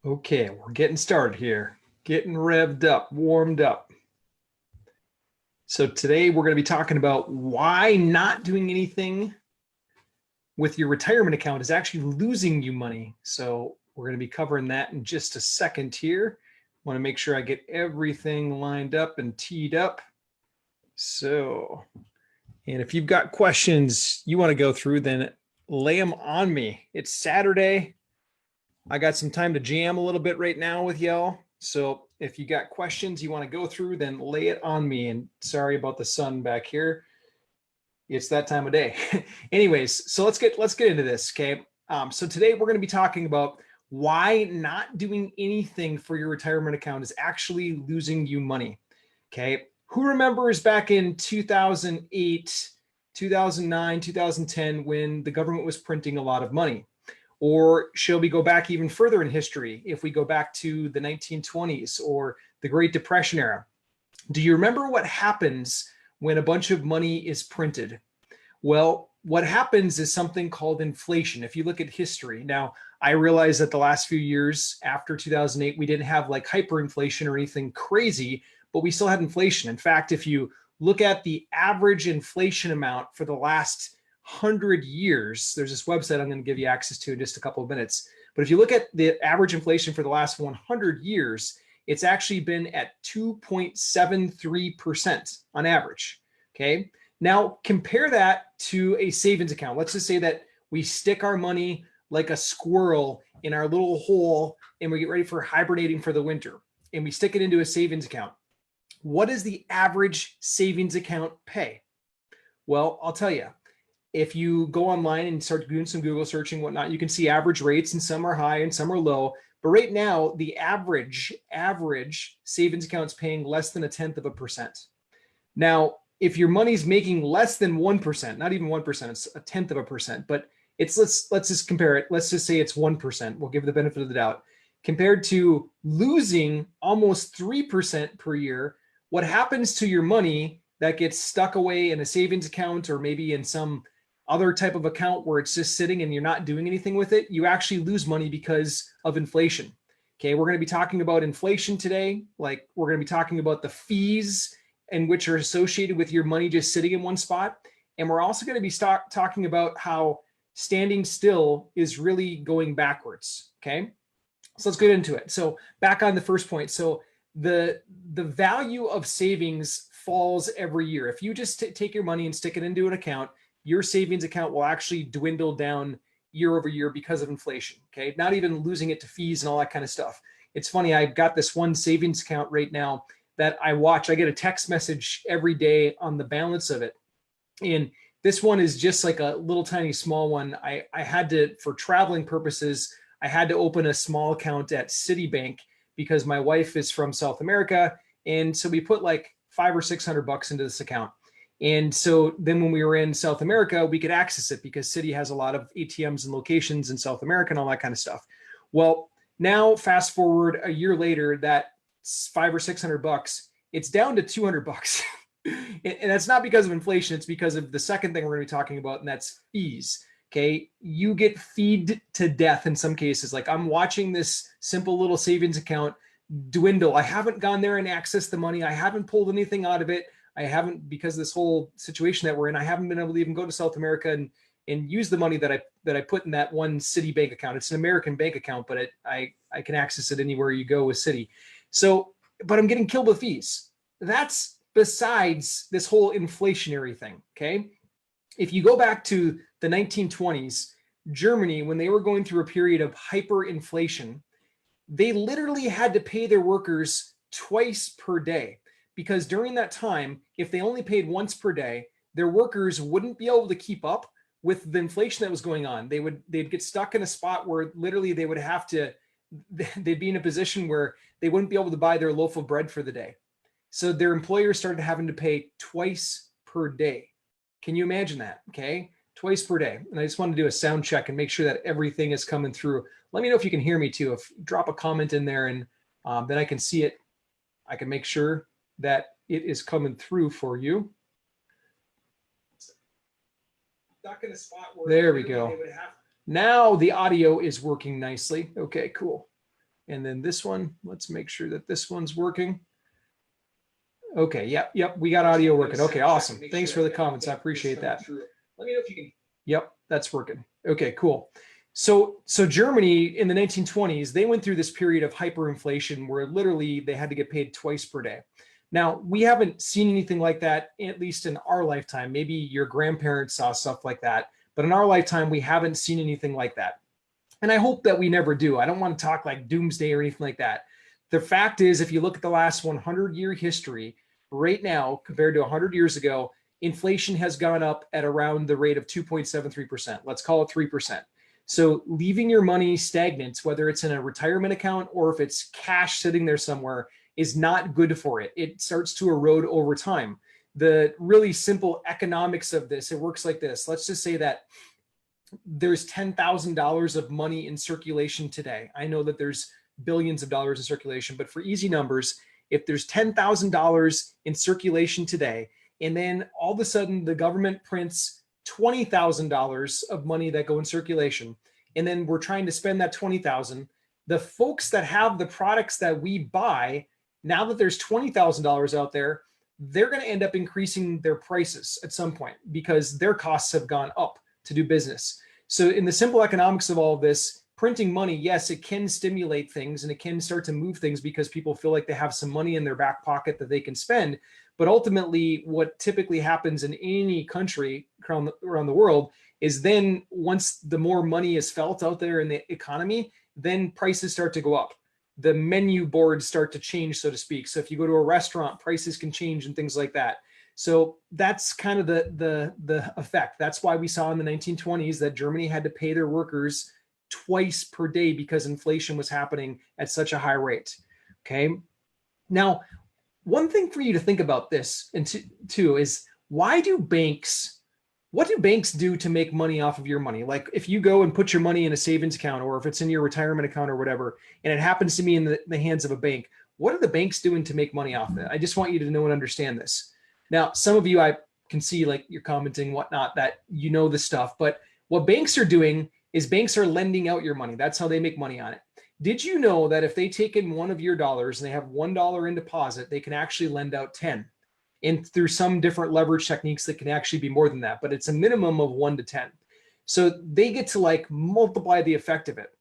Okay, we're getting started here, getting revved up, warmed up. So today we're going to be talking about why not doing anything with your retirement account is actually losing you money. So we're going to be covering that in just a second here. Want to make sure I get everything lined up and teed up. So, and if you've got questions you want to go through, then lay them on me. It's Saturday. I got some time to jam a little bit right now with y'all. So if you got questions you want to go through, then lay it on me. And sorry about the sun back here. It's that time of day. Anyways, so let's get into this. Okay. So today we're going to be talking about why not doing anything for your retirement account is actually losing you money. Okay. Who remembers back in 2008, 2009, 2010 when the government was printing a lot of money? Or shall we go back even further in history if we go back to the 1920s or the Great Depression era? Do you remember what happens when a bunch of money is printed? Well, what happens is something called inflation. If you look at history, now I realize that the last few years after 2008, we didn't have like hyperinflation or anything crazy, but we still had inflation. In fact, if you look at the average inflation amount for the last 100 years, there's this website I'm going to give you access to in just a couple of minutes. But if you look at the average inflation for the last 100 years, it's actually been at 2.73% on average. Okay. Now compare that to a savings account. Let's just say that we stick our money like a squirrel in our little hole and we get ready for hibernating for the winter and we stick it into a savings account. What does the average savings account pay? Well, I'll tell you. If you go online and start doing some Google searching, whatnot, you can see average rates, and some are high and some are low. But right now, the average savings account is paying less than 0.1%. Now, if your money's making less than 1%, not even 1%, it's 0.1%, but let's just compare it. Let's just say it's 1%. We'll give the benefit of the doubt. Compared to losing almost 3% per year, what happens to your money that gets stuck away in a savings account or maybe in some other type of account where it's just sitting and you're not doing anything with it, you actually lose money because of inflation. Okay, we're going to be talking about inflation today. Like we're going to be talking about the fees and which are associated with your money just sitting in one spot. And we're also going to be talking about how standing still is really going backwards. Okay, so let's get into it. So back on the first point. So the value of savings falls every year. If you just take your money and stick it into an account, your savings account will actually dwindle down year over year because of inflation. Okay, not even losing it to fees and all that kind of stuff. It's funny, I've got this one savings account right now that I watch. I get a text message every day on the balance of it. And this one is just like a little tiny small one. I had to, for traveling purposes, I had to open a small account at Citibank because my wife is from South America. And so we put like $500 or $600 into this account. And so then when we were in South America, we could access it because Citi has a lot of ATMs and locations in South America and all that kind of stuff. Well, now fast forward a year later, that $500 or $600, it's down to $200. And that's not because of inflation. It's because of the second thing we're going to be talking about, and that's fees. Okay. You get feed to death in some cases. Like I'm watching this simple little savings account dwindle. I haven't gone there and accessed the money. I haven't pulled anything out of it. I haven't, because of this whole situation that we're in, I haven't been able to even go to South America and use the money that I put in that one Citibank account. It's an American bank account, but I can access it anywhere you go with Citi. So, but I'm getting killed with fees. That's besides this whole inflationary thing. Okay. If you go back to the 1920s, Germany, when they were going through a period of hyperinflation, they literally had to pay their workers twice per day. Because during that time, if they only paid once per day, their workers wouldn't be able to keep up with the inflation that was going on. They'd get stuck in a spot where literally they'd be in a position where they wouldn't be able to buy their loaf of bread for the day. So their employers started having to pay twice per day. Can you imagine that? Okay, twice per day. And I just want to do a sound check and make sure that everything is coming through. Let me know if you can hear me too. If drop a comment in there and then I can see it. I can make sure that it is coming through for you. Stuck in a spot where there we go. Now the audio is working nicely. Okay, cool. And then this one, let's make sure that this one's working. Okay, yep, we got audio working. Okay, awesome. Thanks for the comments. I appreciate that. Let me know if you can. Yep, that's working. Okay, cool. So Germany in the 1920s, they went through this period of hyperinflation where literally they had to get paid twice per day. Now, we haven't seen anything like that, at least in our lifetime. Maybe your grandparents saw stuff like that, but in our lifetime, we haven't seen anything like that. And I hope that we never do. I don't want to talk like doomsday or anything like that. The fact is, if you look at the last 100-year history, right now, compared to 100 years ago, inflation has gone up at around the rate of 2.73%. Let's call it 3%. So leaving your money stagnant, whether it's in a retirement account or if it's cash sitting there somewhere, is not good for it. It starts to erode over time. The really simple economics of this, it works like this. Let's just say that there's $10,000 of money in circulation today. I know that there's billions of dollars in circulation, but for easy numbers, if there's $10,000 in circulation today, and then all of a sudden the government prints $20,000 of money that go in circulation, and then we're trying to spend that $20,000, the folks that have the products that we buy, now that there's $20,000 out there, they're going to end up increasing their prices at some point because their costs have gone up to do business. So in the simple economics of all of this, printing money, yes, it can stimulate things and it can start to move things because people feel like they have some money in their back pocket that they can spend. But ultimately, what typically happens in any country around the world is then once the more money is felt out there in the economy, then prices start to go up. The menu boards start to change, so to speak. So if you go to a restaurant, prices can change and things like that. So that's kind of the effect. That's why we saw in the 1920s that Germany had to pay their workers twice per day because inflation was happening at such a high rate. Okay. Now, one thing for you to think about this and too is what do banks do to make money off of your money? Like if you go and put your money in a savings account or if it's in your retirement account or whatever, and it happens to be in the hands of a bank, what are the banks doing to make money off of it? I just want you to know and understand this. Now, some of you, I can see like you're commenting whatnot that you know this stuff, but what banks are doing is banks are lending out your money. That's how they make money on it. Did you know that if they take in one of your dollars and they have $1 in deposit, they can actually lend out 10? And through some different leverage techniques that can actually be more than that, but it's a minimum of 1 to 10. So they get to like multiply the effect of it.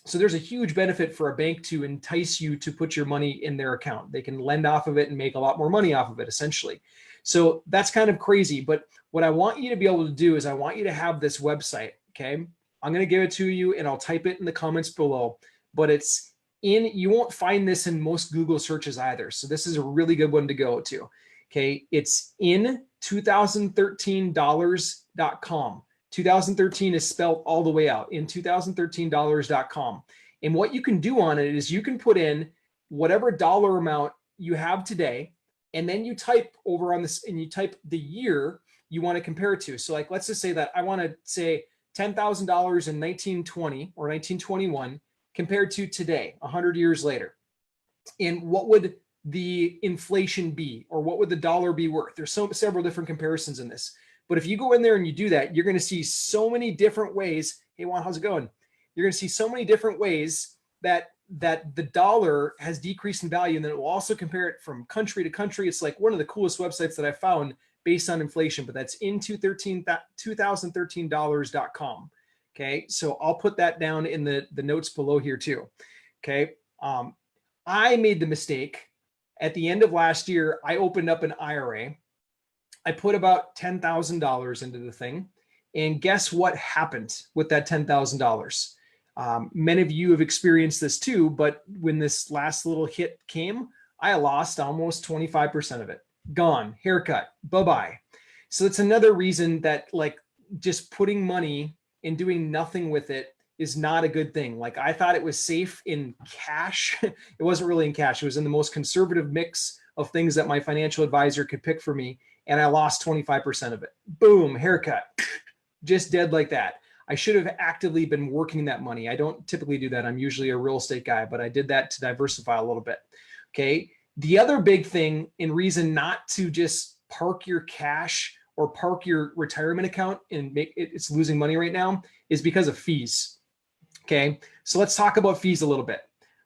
So there's a huge benefit for a bank to entice you to put your money in their account. They can lend off of it and make a lot more money off of it, essentially. So that's kind of crazy. But what I want you to be able to do is I want you to have this website, okay? I'm going to give it to you and I'll type it in the comments below, but you won't find this in most Google searches either. So this is a really good one to go to. Okay. It's in 2013dollars.com. 2013 is spelled all the way out, in 2013dollars.com. And what you can do on it is you can put in whatever dollar amount you have today, and then you type over on this and you type the year you want to compare it to. So like, let's just say that I want to say $10,000 in 1920 or 1921 compared to today, 100 years later. And what would the inflation be, or what would the dollar be worth? There's several different comparisons in this. But if you go in there and you do that, you're going to see so many different ways. Hey, Juan, how's it going? You're going to see so many different ways that the dollar has decreased in value. And then it will also compare it from country to country. It's like one of the coolest websites that I found based on inflation, but that's in 2013dollars.com. Okay. So I'll put that down in the notes below here too. Okay. I made the mistake at the end of last year. I opened up an IRA. I put about $10,000 into the thing. And guess what happened with that $10,000? Many of you have experienced this too, but when this last little hit came, I lost almost 25% of it. Gone, haircut, bye-bye. So it's another reason that like just putting money and doing nothing with it is not a good thing. Like I thought it was safe in cash. It wasn't really in cash. It was in the most conservative mix of things that my financial advisor could pick for me. And I lost 25% of it. Boom, haircut, just dead like that. I should have actively been working that money. I don't typically do that. I'm usually a real estate guy, but I did that to diversify a little bit. Okay. The other big thing and reason not to just park your cash or park your retirement account and make it's losing money right now is because of fees. Okay. So let's talk about fees a little bit.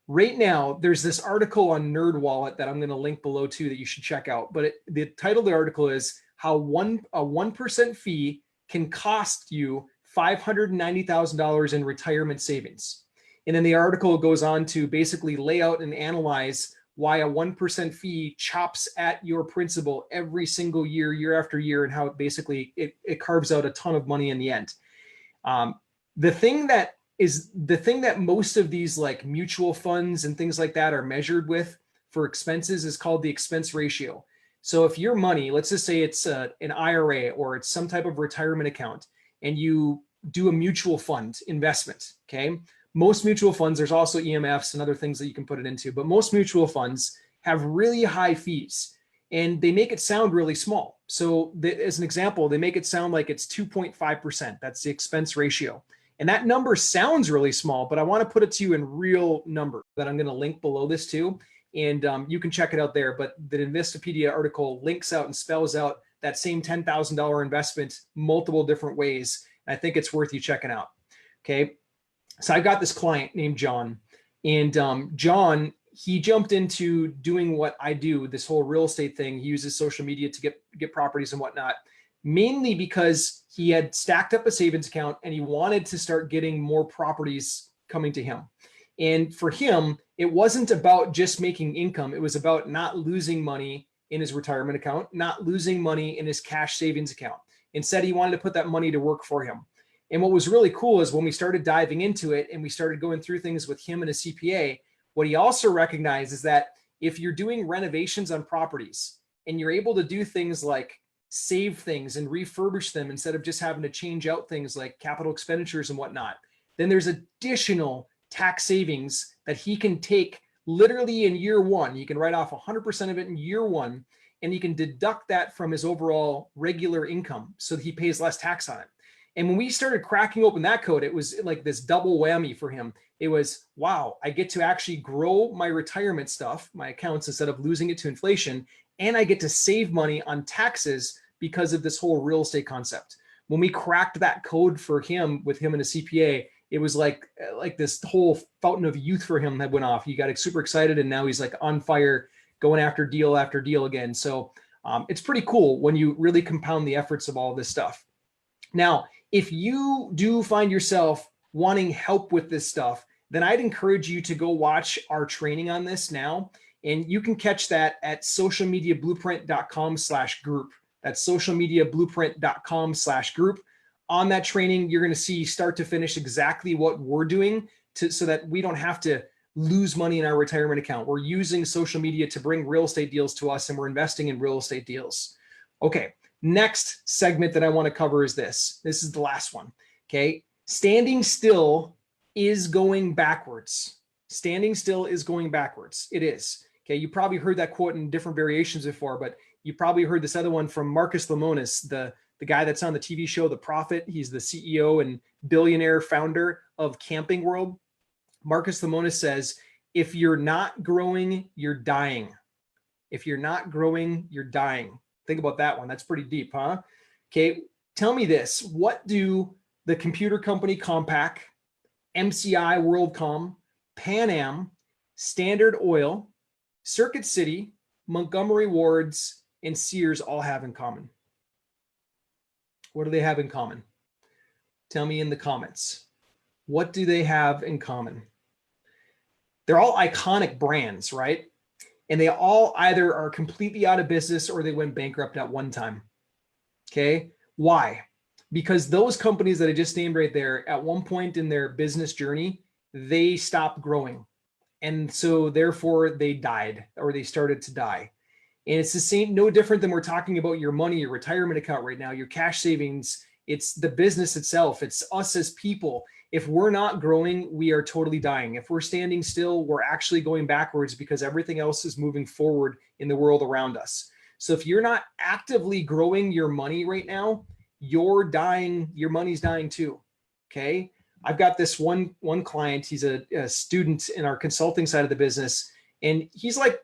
Right now, there's this article on NerdWallet that I'm going to link below too that you should check out. But the title of the article is how a 1% fee can cost you $590,000 in retirement savings. And then the article goes on to basically lay out and analyze why a 1% fee chops at your principal every single year, year after year, and how it basically it carves out a ton of money in the end. The thing that most of these like mutual funds and things like that are measured with for expenses is called the expense ratio. So if your money, let's just say it's an IRA or it's some type of retirement account, and you do a mutual fund investment, okay? Most mutual funds, there's also EMFs and other things that you can put it into, but most mutual funds have really high fees and they make it sound really small. So as an example, they make it sound like it's 2.5%. That's the expense ratio. And that number sounds really small, but I want to put it to you in real number that I'm going to link below this too. And you can check it out there. But the Investopedia article links out and spells out that same $10,000 investment multiple different ways. And I think it's worth you checking out. Okay. So I got this client named John, and John, he jumped into doing what I do, this whole real estate thing. He uses social media to get properties and whatnot, mainly because he had stacked up a savings account and he wanted to start getting more properties coming to him. And for him, it wasn't about just making income. It was about not losing money in his retirement account, not losing money in his cash savings account. Instead, he wanted to put that money to work for him. And what was really cool is when we started diving into it and we started going through things with him and a CPA, what he also recognized is that if you're doing renovations on properties and you're able to do things like save things and refurbish them instead of just having to change out things like capital expenditures and whatnot, then there's additional tax savings that he can take literally in year one. You can write off 100% of it in year one, and you can deduct that from his overall regular income so that he pays less tax on it. And when we started cracking open that code, it was like this double whammy for him. It was, wow, I get to actually grow my retirement stuff, my accounts, instead of losing it to inflation. And I get to save money on taxes because of this whole real estate concept. When we cracked that code for him with him and a CPA, it was like this whole fountain of youth for him that went off. He got super excited, and now he's like on fire, going after deal again. So it's pretty cool when you really compound the efforts of all this stuff. Now, if you do find yourself wanting help with this stuff, then I'd encourage you to go watch our training on this now. And you can catch that at socialmediablueprint.com/group. That's socialmediablueprint.com/group. On that training, you're going to see start to finish exactly what we're doing so that we don't have to lose money in our retirement account. We're using social media to bring real estate deals to us, and we're investing in real estate deals. Okay. Next segment that I want to cover is this. This is the last one. Okay. Standing still is going backwards. Standing still is going backwards. It is. Okay. You probably heard that quote in different variations before, but you probably heard this other one from Marcus Lemonis, the guy that's on the TV show, The Prophet. He's the CEO and billionaire founder of Camping World. Marcus Lemonis says, if you're not growing, you're dying. If you're not growing, you're dying. Think about that one. That's pretty deep, huh? Okay, tell me this. What do the computer company Compaq, MCI WorldCom, Pan Am, Standard Oil, Circuit City, Montgomery Wards, and Sears all have in common? What do they have in common? Tell me in the comments. What do they have in common? They're all iconic brands, right? And they all either are completely out of business or they went bankrupt at one time. Okay. Why? Because those companies that I just named right there, at one point in their business journey, they stopped growing. And so therefore they died, or they started to die. And it's the same, no different than we're talking about your money, your retirement account right now, your cash savings. It's the business itself. It's us as people. If we're not growing, we are totally dying. If we're standing still, we're actually going backwards because everything else is moving forward in the world around us. So if you're not actively growing your money right now, you're dying. Your money's dying too. Okay. I've got this one client. He's a student in our consulting side of the business. And he's like,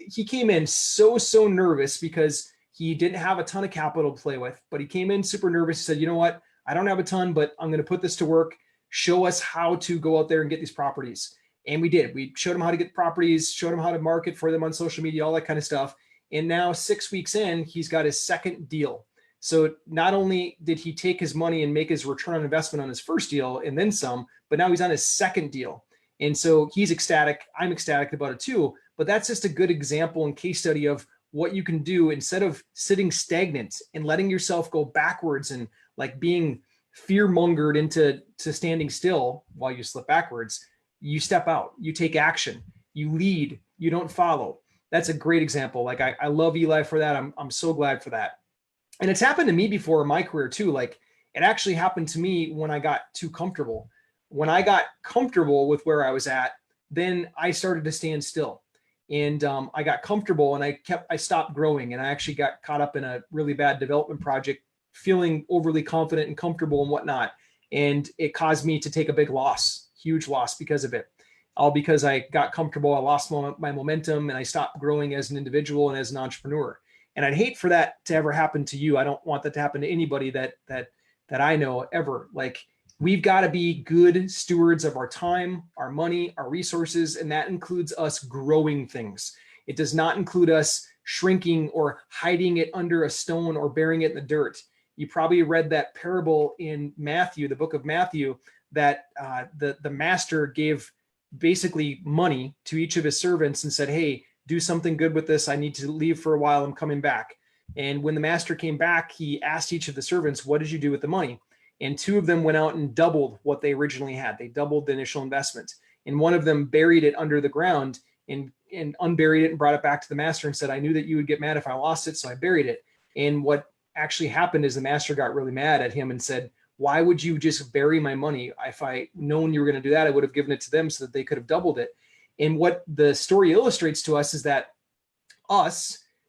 he came in so nervous because he didn't have a ton of capital to play with, but he came in super nervous. He said, you know what? I don't have a ton, but I'm going to put this to work. Show us how to go out there and get these properties. And we did. We showed him how to get properties, showed him how to market for them on social media, all that kind of stuff. And now 6 weeks in, he's got his second deal. So not only did he take his money and make his return on investment on his first deal and then some, but now he's on his second deal. And so he's ecstatic. I'm ecstatic about it too. But that's just a good example and case study of what you can do instead of sitting stagnant and letting yourself go backwards and like being fear mongered into standing still while you slip backwards. You step out, you take action, you lead, you don't follow. That's a great example. Like I love Eli for that. I'm so glad for that. And it's happened to me before in my career too. Like it actually happened to me when I got too comfortable. When I got comfortable with where I was at, then I started to stand still. And I got comfortable and I stopped growing, and I actually got caught up in a really bad development project, feeling overly confident and comfortable and whatnot. And it caused me to take a big loss, huge loss because of it. All because I got comfortable, I lost my momentum, and I stopped growing as an individual and as an entrepreneur. And I'd hate for that to ever happen to you. I don't want that to happen to anybody that I know ever. Like, we've got to be good stewards of our time, our money, our resources, and that includes us growing things. It does not include us shrinking or hiding it under a stone or burying it in the dirt. You probably read that parable in Matthew, the book of Matthew, that the master gave basically money to each of his servants and said, hey, do something good with this. I need to leave for a while. I'm coming back. And when the master came back, he asked each of the servants, what did you do with the money? And 2 of them went out and doubled what they originally had. They doubled the initial investment. And one of them buried it under the ground and unburied it and brought it back to the master and said, I knew that you would get mad if I lost it, so I buried it. And what actually happened is the master got really mad at him and said, why would you just bury my money? If I known you were going to do that, I would have given it to them so that they could have doubled it. And what the story illustrates to us is that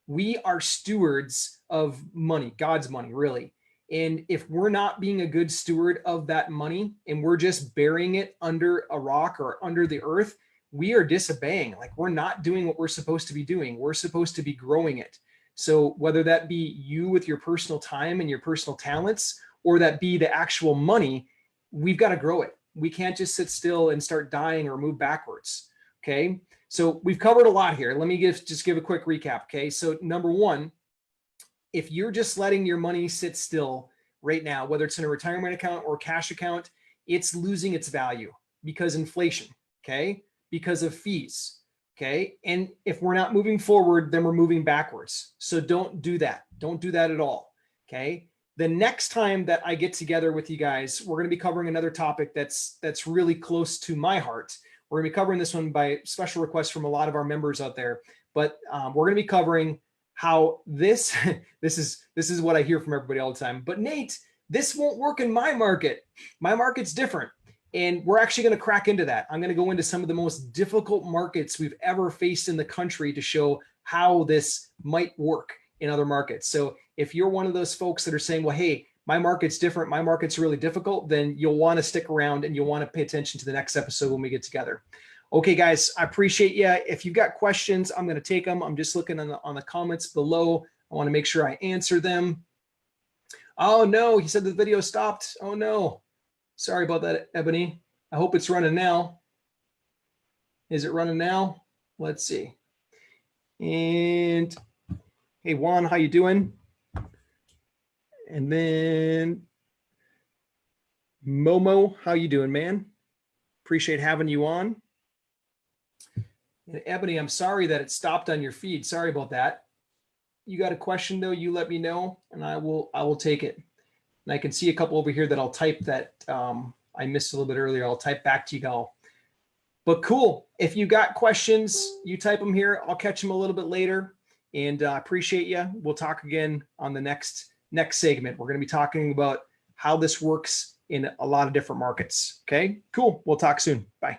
we are stewards of money, God's money, really. And if we're not being a good steward of that money and we're just burying it under a rock or under the earth, we are disobeying. Like, we're not doing what we're supposed to be doing. We're supposed to be growing it. So whether that be you with your personal time and your personal talents, or that be the actual money, we've got to grow it. We can't just sit still and start dying or move backwards. Okay. So we've covered a lot here. Let me just give a quick recap. Okay. So number one, if you're just letting your money sit still right now, whether it's in a retirement account or cash account, it's losing its value because inflation, okay? Because of fees, okay? And if we're not moving forward, then we're moving backwards. So don't do that. Don't do that at all, okay? The next time that I get together with you guys, we're going to be covering another topic that's really close to my heart. We're going to be covering this one by special request from a lot of our members out there, but we're going to be covering how this is what I hear from everybody all the time. But Nate, this won't work in my market. My market's different. And we're actually going to crack into that. I'm going to go into some of the most difficult markets we've ever faced in the country to show how this might work in other markets. So if you're one of those folks that are saying, well, hey, my market's different, my market's really difficult, then you'll want to stick around and you'll want to pay attention to the next episode when we get together. Okay, guys, I appreciate you. If you've got questions, I'm going to take them. I'm just looking on the comments below. I want to make sure I answer them. Oh, no, he said the video stopped. Oh, no. Sorry about that, Ebony. I hope it's running now. Is it running now? Let's see. And hey, Juan, how you doing? And then Momo, how you doing, man? Appreciate having you on. And Ebony, I'm sorry that it stopped on your feed. Sorry about that. You got a question though, you let me know and I will take it. And I can see a couple over here that I'll type that I missed a little bit earlier. I'll type back to you all. But cool. If you got questions, you type them here. I'll catch them a little bit later. And I appreciate you. We'll talk again on the next segment. We're going to be talking about how this works in a lot of different markets. Okay, cool. We'll talk soon. Bye.